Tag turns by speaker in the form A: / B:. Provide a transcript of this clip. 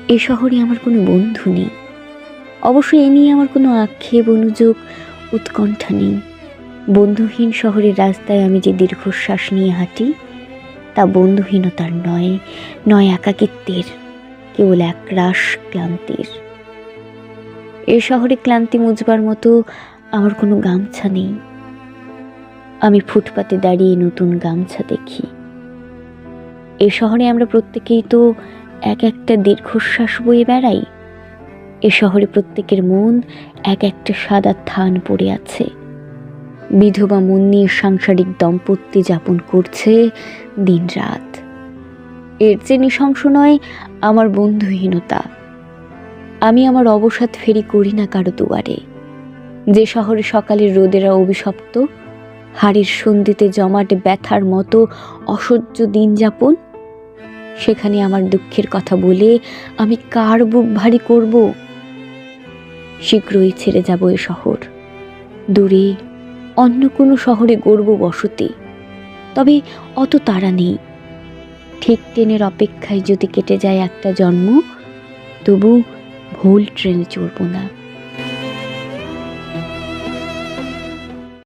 A: এ শহরে আমার কোনো বন্ধু নেই। অবশ্য এ নিয়ে আমার কোনো আক্ষেপ, অনুযোগ, উৎকণ্ঠা নেই। বন্ধুহীন শহরের রাস্তায় আমি যে দীর্ঘশ্বাস নিয়ে হাঁটি, তা বন্ধুহীনতার নয়, নয় একাকিত্বের, কেবল একরাশ ক্লান্তির। এ শহরে ক্লান্তি মুছবার মতো আমার কোনো গামছা নেই। আমি ফুটপাতে দাঁড়িয়ে নতুন গামছা দেখি। এ শহরে আমরা প্রত্যেকেই তো এক একটা দীর্ঘশ্বাস বয়ে বেড়াই। এ শহরে প্রত্যেকের মন এক একটা সাদা থান পড়ে আছে। বিধবা মন নিয়ে সাংসারিক দম্পত্য যাপন করছে দিন রাত। এর চেয়ে নৃশংস নয় আমার বন্ধুহীনতা। আমি আমার অবসাদ ফেরি করি না কারো দুয়ারে। যে শহরে সকালের রোদেরা অভিশপ্ত, হাড়ের সন্ধিতে জমাট ব্যথার মতো অসহ্য দিন যাপন, সেখানে আমার দুঃখের কথা বলে আমি কার বুক ভারী করব? শীঘ্রই ছেড়ে যাব এ শহর, দূরে অন্য কোনো শহরে গড়ব বসতি। তবে অত তাড়া নেই। ঠিক ট্রেনের অপেক্ষায় যদি কেটে যায় একটা জন্ম, তবু ভুল ট্রেনে চড়ব না।